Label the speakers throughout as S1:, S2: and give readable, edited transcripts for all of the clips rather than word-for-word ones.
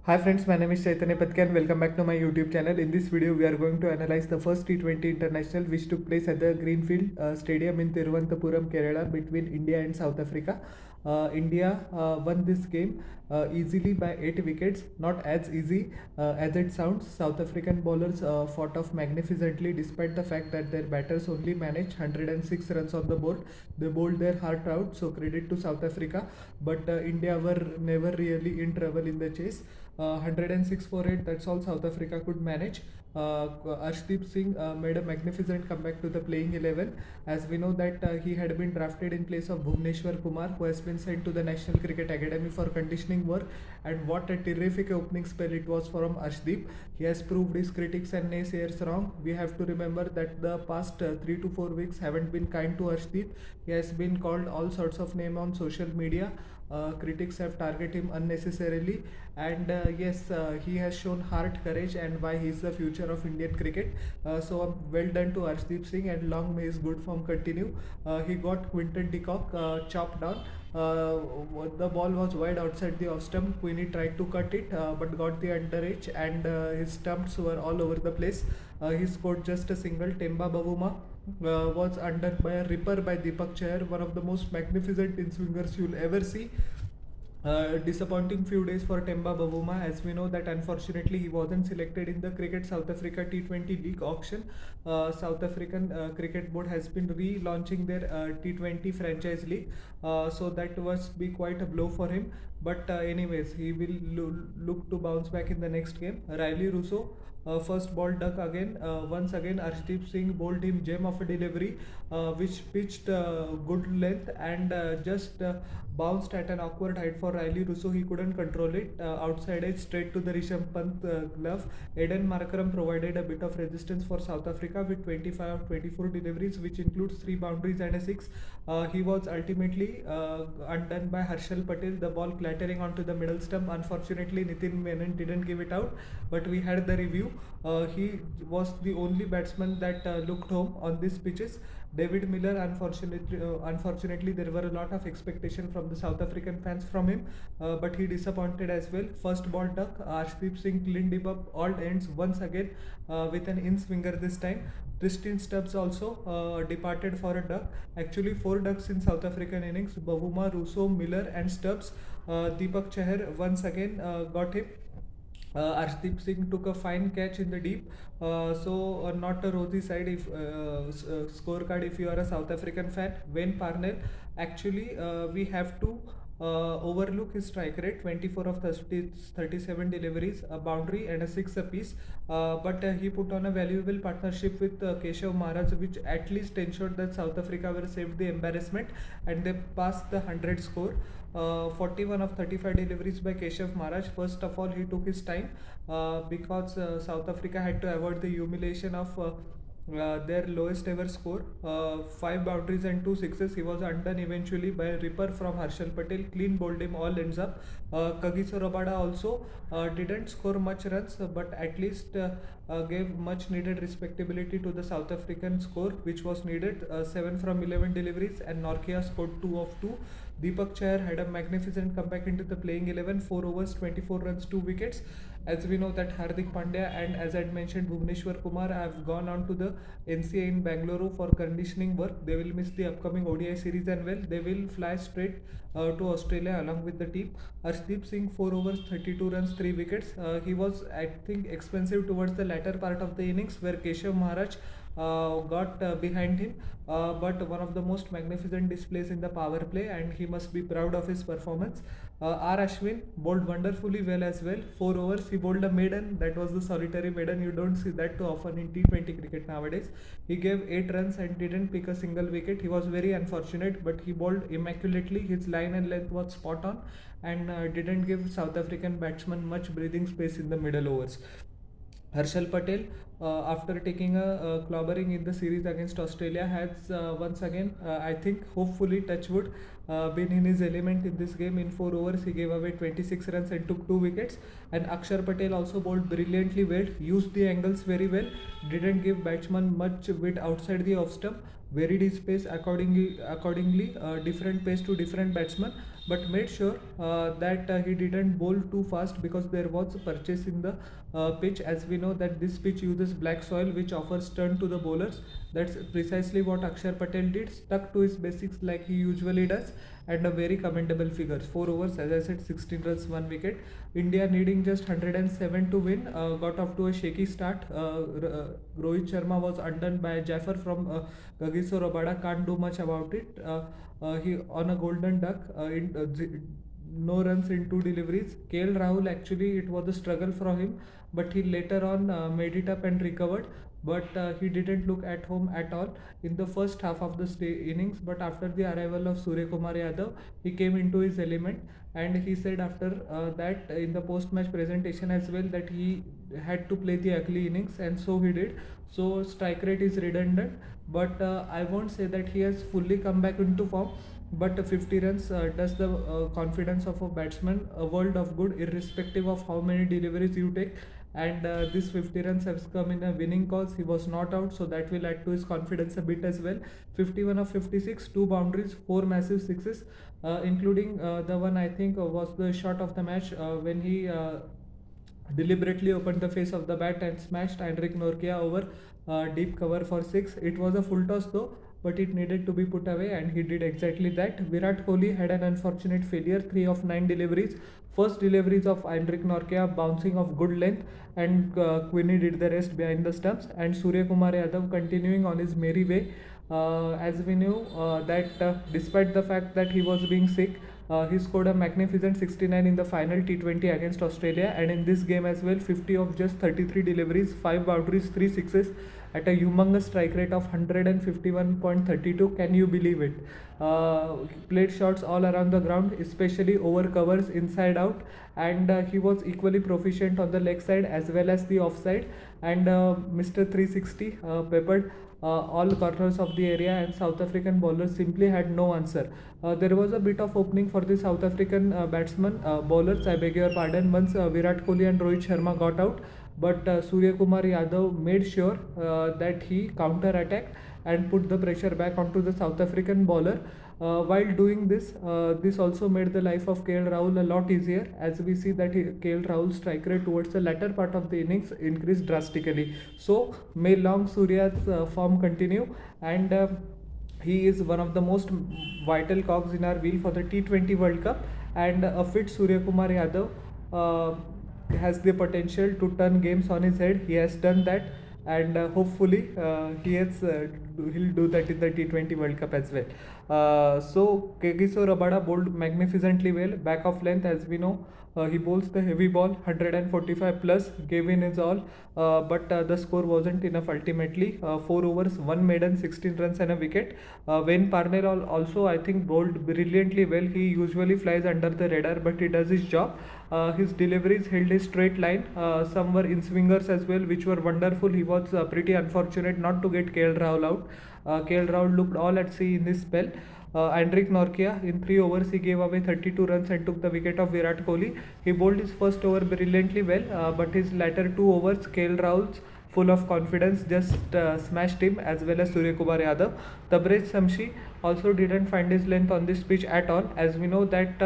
S1: Hi friends, my name is Chaitanya Patke and welcome back to my YouTube channel. In this video, we are going to analyze the first T20 International which took place at the Greenfield Stadium in Thiruvananthapuram, Kerala between India and South Africa. India won this game easily by 8 wickets, not as easy as it sounds. South African bowlers fought off magnificently despite the fact that their batters only managed 106 runs on the board. They bowled their heart out, so credit to South Africa. But India were never really in trouble in the chase. 106 for 8, that's all South Africa could manage. Arshdeep Singh made a magnificent comeback to the playing 11, as we know that he had been drafted in place of Bhuvneshwar Kumar, who has been sent to the National Cricket Academy for conditioning work. And what a terrific opening spell it was from Arshdeep. He has proved his critics and naysayers wrong. We have to remember that the past 3 to 4 weeks haven't been kind to Arshdeep. He has been called all sorts of names on social media. Critics have targeted him unnecessarily, and yes, he has shown heart, courage, and why he is the future of Indian cricket. So well done to Arshdeep Singh, and long may his good form continue. He got Quinton de Kock chopped down. Uh, the ball was wide outside the off stump. Queenie tried to cut it, but got the underage, and his stumps were all over the place. He scored just a single. Temba Bavuma was undone by a ripper by Deepak Chahar, one of the most magnificent in swingers you'll ever see. Disappointing few days for Temba Bavuma, as we know that unfortunately he wasn't selected in the Cricket South Africa T20 League auction. South African Cricket Board has been relaunching their T20 franchise league, so that must be quite a blow for him. But anyways, he will look to bounce back in the next game. Riley Russo. First ball duck again. Once again, Arshdeep Singh bowled him gem of a delivery, which pitched good length and just bounced at an awkward height for Riley Russo. He couldn't control it. Outside edge straight to the Rishabh Pant glove. Eden Markram provided a bit of resistance for South Africa with 25 of 24 deliveries, which includes 3 boundaries and a 6. He was ultimately undone by Harshal Patel, the ball clattering onto the middle stump. Unfortunately, Nitin Menon didn't give it out, but we had the review. He was the only batsman that looked home on these pitches. David Miller, unfortunately, there were a lot of expectation from the South African fans from him, but he disappointed as well. First ball duck, Arshdeep Singh cleaned him up all ends once again with an in swinger this time. Tristan Stubbs also departed for a duck. Actually, 4 ducks in South African innings: Bavuma, Russo, Miller, and Stubbs. Deepak Chahar once again got him. Arshdeep Singh took a fine catch in the deep. So not a rosy side if scorecard if you are a South African fan. Wayne Parnell, actually we have to overlook his strike rate: 24 of 30, 37 deliveries, a boundary and a 6 apiece. But he put on a valuable partnership with Keshav Maharaj, which at least ensured that South Africa were saved the embarrassment and they passed the 100 score. 41 of 35 deliveries by Keshav Maharaj. First of all, he took his time because South Africa had to avoid the humiliation of their lowest ever score, 5 boundaries and 2 sixes. He was undone eventually by a ripper from Harshal Patel. Clean bowled him all ends up. Kagiso Rabada also didn't score much runs, but at least gave much needed respectability to the South African score, which was needed. 7 from 11 deliveries, and Norkia scored 2 of 2. Deepak Chahar had a magnificent comeback into the playing 11, 4 overs, 24 runs, 2 wickets. As we know that Hardik Pandya and, as I had mentioned, Bhuvneshwar Kumar have gone on to the NCA in Bangalore for conditioning work. They will miss the upcoming ODI series and well, they will fly straight to Australia along with the team. Arshdeep Singh 4 overs, 32 runs, 3 wickets. He was, I think, expensive towards the latter part of the innings where Keshav Maharaj got behind him, but one of the most magnificent displays in the power play, and he must be proud of his performance. R. Ashwin bowled wonderfully well as well. 4 overs, he bowled a maiden. That was the solitary maiden. You don't see that too often in T20 cricket nowadays. He gave 8 runs and didn't pick a single wicket. He was very unfortunate, but he bowled immaculately. His line and length was spot on, and didn't give South African batsmen much breathing space in the middle overs. Harshal Patel after taking a clobbering in the series against Australia, has once again, I think, hopefully, touch wood, been in his element in this game. In 4 overs, he gave away 26 runs and took 2 wickets. And Akshar Patel also bowled brilliantly well, used the angles very well, didn't give batsman much width outside the off stump, varied his pace accordingly, different pace to different batsmen, but made sure that he didn't bowl too fast because there was a purchase in the pitch. As we know that this pitch uses black soil which offers turn to the bowlers. That's precisely what Akshar Patel did, stuck to his basics like he usually does, and a very commendable figures. 4 overs, as I said, 16 runs, 1 wicket. India needing just 107 to win, got off to a shaky start. Rohit Sharma was undone by Jaffer from Kagiso Rabada. Can't do much about it. He on a golden duck. No runs in 2 deliveries. KL Rahul, actually it was a struggle for him, but he later on made it up and recovered. But he didn't look at home at all in the first half of the innings. But after the arrival of Surya Kumar Yadav, he came into his element, and he said after that in the post-match presentation as well that he had to play the ugly innings, and so he did. So strike rate is redundant, but I won't say that he has fully come back into form. But 50 runs does the confidence of a batsman a world of good, irrespective of how many deliveries you take. And this 50 runs has come in a winning cause. He was not out, so that will add to his confidence a bit as well. 51 of 56, 2 boundaries, 4 massive 6s, including the one I think was the shot of the match when he deliberately opened the face of the bat and smashed Heinrich Norkia over deep cover for 6. It was a full toss though, but it needed to be put away, and he did exactly that. Virat Kohli had an unfortunate failure, 3 of 9 deliveries. First deliveries of Heinrich Norkia bouncing of good length, and Quinny did the rest behind the stumps. And Surya Kumar Yadav continuing on his merry way. As we knew that despite the fact that he was being sick, he scored a magnificent 69 in the final T20 against Australia, and in this game as well, 50 of just 33 deliveries, 5 boundaries, 3 sixes, at a humongous strike rate of 151.32. Can you believe it? Played shots all around the ground, especially over covers inside out, and he was equally proficient on the leg side as well as the offside. And Mr. 360 peppered all corners of the area, and South African bowlers simply had no answer. There was a bit of opening for the South African bowlers, I beg your pardon, once Virat Kohli and Rohit Sharma got out. But Surya Kumar Yadav made sure that he counter-attacked and put the pressure back onto the South African bowler. While doing this, this also made the life of KL Rahul a lot easier, as we see that KL Rahul's strike rate towards the latter part of the innings increased drastically. So may long Surya's form continue, and he is one of the most vital cogs in our wheel for the T20 World Cup. And a fit Surya Kumar Yadav has the potential to turn games on his head. He has done that, and hopefully he'll do that in the T20 World Cup as well. So Kagiso Rabada bowled magnificently well, back of length, as we know. He bowls the heavy ball, 145 plus, gave in his all, but the score wasn't enough ultimately. 4 overs, 1 maiden, 16 runs and a wicket. Wayne Parnell also, I think, bowled brilliantly well. He usually flies under the radar, but he does his job. His deliveries held a straight line. Some were in swingers as well, which were wonderful. He was pretty unfortunate not to get KL Rahul out. KL Rahul looked all at sea in this spell. Heinrich Norkia, in 3 overs, he gave away 32 runs and took the wicket of Virat Kohli. He bowled his first over brilliantly well, but his latter 2 overs, KL Rahul's full of confidence, just smashed him, as well as Surya Kumar Yadav. Tabraiz Shamsi also didn't find his length on this pitch at all, as we know that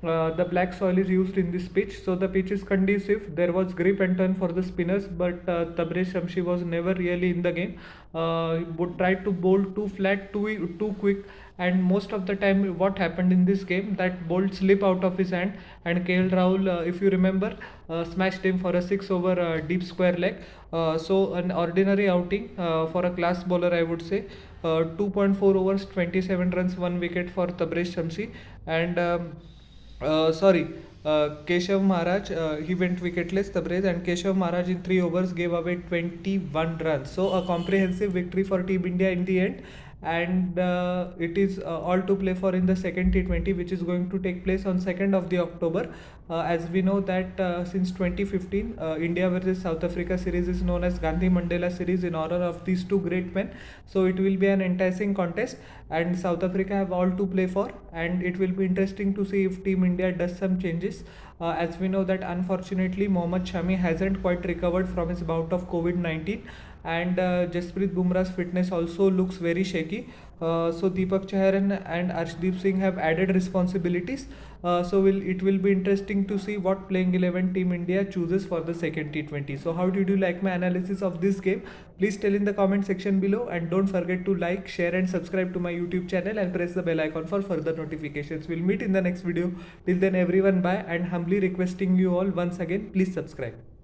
S1: the black soil is used in this pitch, so the pitch is conducive. There was grip and turn for the spinners, but Tabraiz Shamsi was never really in the game. Would try to bowl too flat, too quick, and most of the time what happened in this game, that ball slip out of his hand, and KL Rahul, if you remember, smashed him for a 6 over deep square leg. So an ordinary outing for a class bowler, I would say. 2.4 overs, 27 runs, 1 wicket for Tabraiz Shamsi. And Keshav Maharaj, he went wicketless, Tabraiz, and Keshav Maharaj in 3 overs gave away 21 runs. So a comprehensive victory for Team India in the end. And it is all to play for in the second T20, which is going to take place on 2nd of the October. As we know that since 2015, India versus South Africa series is known as Gandhi Mandela series in honor of these two great men. So it will be an enticing contest, and South Africa have all to play for, and it will be interesting to see if Team India does some changes. As we know that unfortunately Mohammad Shami hasn't quite recovered from his bout of COVID-19, and Jasprit Bumrah's fitness also looks very shaky. So Deepak Chahar and Arshdeep Singh have added responsibilities. It will be interesting to see what playing 11 Team India chooses for the second T20. So how did you like my analysis of this game? Please tell in the comment section below, and don't forget to like, share and subscribe to my YouTube channel and press the bell icon for further notifications. We'll meet in the next video. Till then everyone, bye, and humbly requesting you all once again, please subscribe.